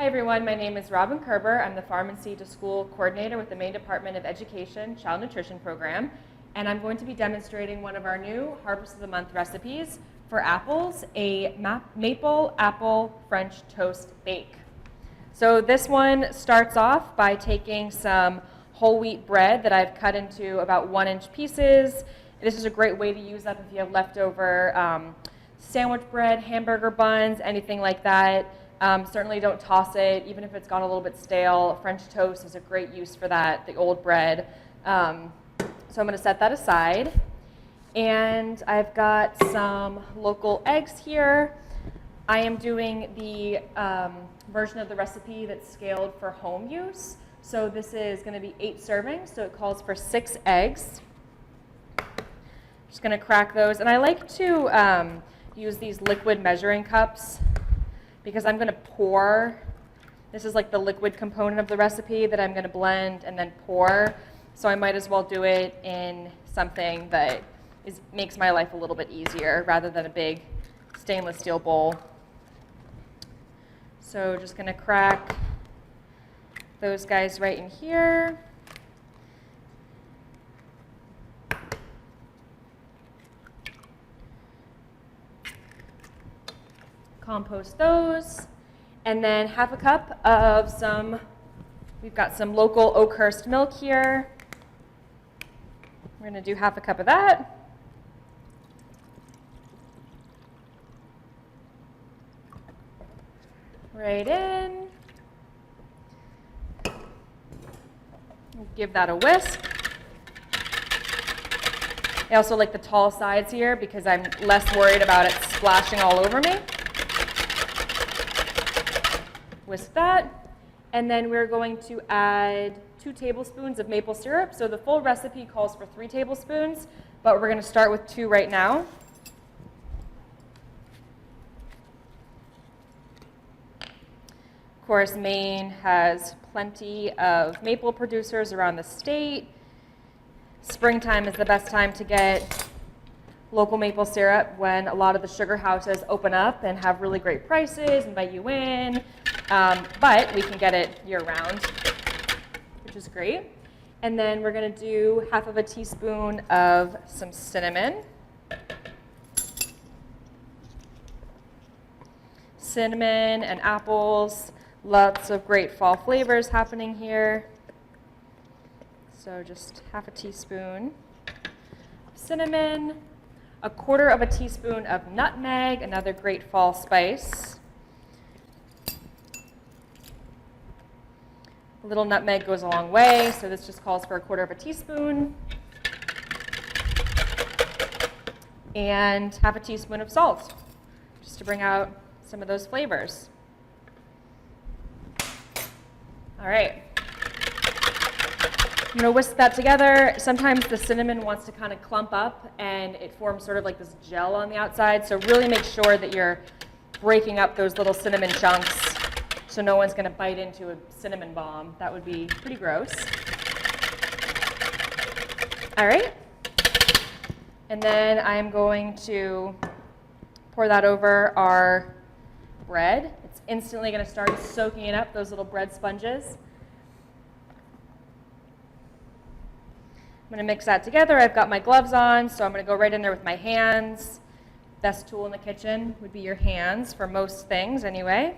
Hi everyone, my name is Robin Kerber. I'm the Pharmacy to School Coordinator with the Maine Department of Education Child Nutrition Program, and I'm going to be demonstrating one of our new Harvest of the Month recipes for apples, a maple apple French toast bake. So this one starts off by taking some whole wheat bread that I've cut into about 1-inch pieces. This is a great way to use up if you have leftover sandwich bread, hamburger buns, anything like that. Certainly don't toss it, even if it's gone a little bit stale. French toast is a great use for that, the old bread. So I'm going to set that aside. And I've got some local eggs here. I am doing the version of the recipe that's scaled for home use. So this is going to be 8 servings, so it calls for 6 eggs. Just going to crack those. And I like to use these liquid measuring cups because I'm going to pour. This is like the liquid component of the recipe that I'm going to blend and then pour. So I might as well do it in something that makes my life a little bit easier rather than a big stainless steel bowl. So just going to crack those guys right in here. Compost those, and then half a cup of we've got some local Oakhurst milk here. We're going to do half a cup of that. Right in. Give that a whisk. I also like the tall sides here because I'm less worried about it splashing all over me. Whisk that, and then we're going to add 2 tablespoons of maple syrup. So the full recipe calls for 3 tablespoons, but we're going to start with 2 right now. Of course, Maine has plenty of maple producers around the state. Springtime is the best time to get local maple syrup when a lot of the sugar houses open up and have really great prices, invite you in. But we can get it year-round, which is great. And then we're going to do half of a teaspoon of some cinnamon. Cinnamon and apples, lots of great fall flavors happening here. So just half a teaspoon of cinnamon, 1/4 of a teaspoon of nutmeg, another great fall spice. A little nutmeg goes a long way, so this just calls for 1/4 of a teaspoon. And half a teaspoon of salt, just to bring out some of those flavors. All right. I'm going to whisk that together. Sometimes the cinnamon wants to kind of clump up and it forms sort of like this gel on the outside, so really make sure that you're breaking up those little cinnamon chunks so no one's going to bite into a cinnamon bomb. That would be pretty gross. All right. And then I'm going to pour that over our bread. It's instantly going to start soaking it up, those little bread sponges. I'm going to mix that together. I've got my gloves on, so I'm going to go right in there with my hands. Best tool in the kitchen would be your hands for most things anyway.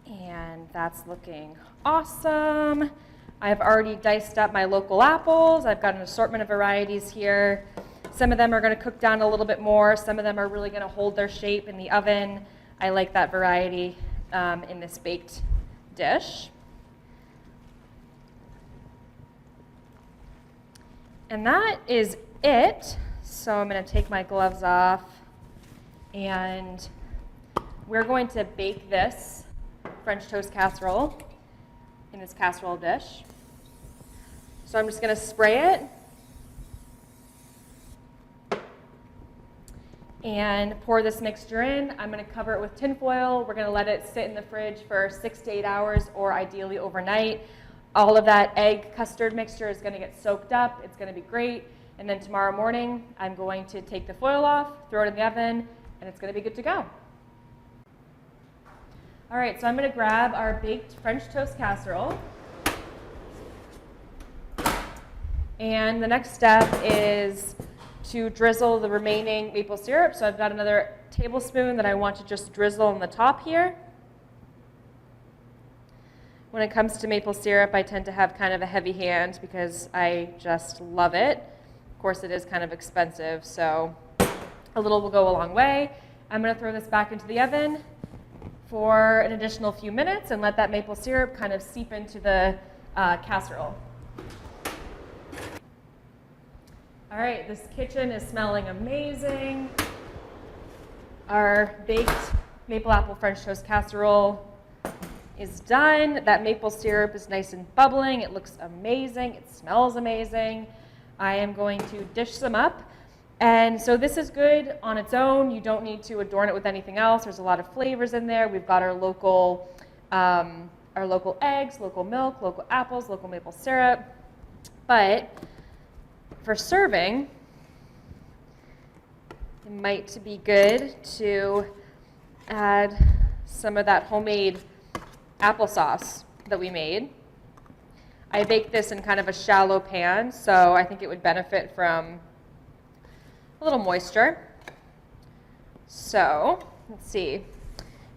And that's looking awesome. I've already diced up my local apples. I've got an assortment of varieties here. Some of them are going to cook down a little bit more. Some of them are really going to hold their shape in the oven. I like that variety in this baked dish. And that is it. So I'm going to take my gloves off, and we're going to bake this French toast casserole in this casserole dish. So I'm just going to spray it and pour this mixture in. I'm going to cover it with tin foil. We're going to let it sit in the fridge for 6 to 8 hours, or ideally overnight. All of that egg custard mixture is going to get soaked up. It's going to be great. And then tomorrow morning, I'm going to take the foil off, throw it in the oven, and it's going to be good to go. All right, so I'm going to grab our baked French toast casserole. And the next step is to drizzle the remaining maple syrup. So I've got another tablespoon that I want to just drizzle on the top here. When it comes to maple syrup, I tend to have kind of a heavy hand because I just love it. Of course, it is kind of expensive, so a little will go a long way. I'm going to throw this back into the oven for an additional few minutes and let that maple syrup kind of seep into the casserole. All right, this kitchen is smelling amazing. Our baked maple apple French toast casserole is done. That maple syrup is nice and bubbling. It looks amazing. It smells amazing. I am going to dish some up. And so this is good on its own. You don't need to adorn it with anything else. There's a lot of flavors in there. We've got our local eggs, local milk, local apples, local maple syrup. But for serving, it might be good to add some of that homemade applesauce that we made. I baked this in kind of a shallow pan, so I think it would benefit from a little moisture. So let's see.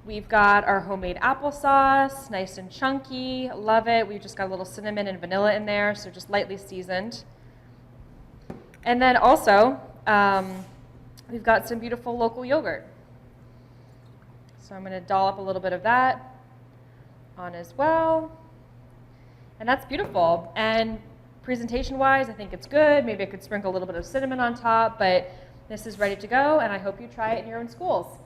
We've got our homemade applesauce, nice and chunky, love it. We've just got a little cinnamon and vanilla in there, so just lightly seasoned. And then also, we've got some beautiful local yogurt. So I'm going to dollop a little bit of that on as well. And that's beautiful. And presentation-wise, I think it's good. Maybe I could sprinkle a little bit of cinnamon on top, but this is ready to go, and I hope you try it in your own schools.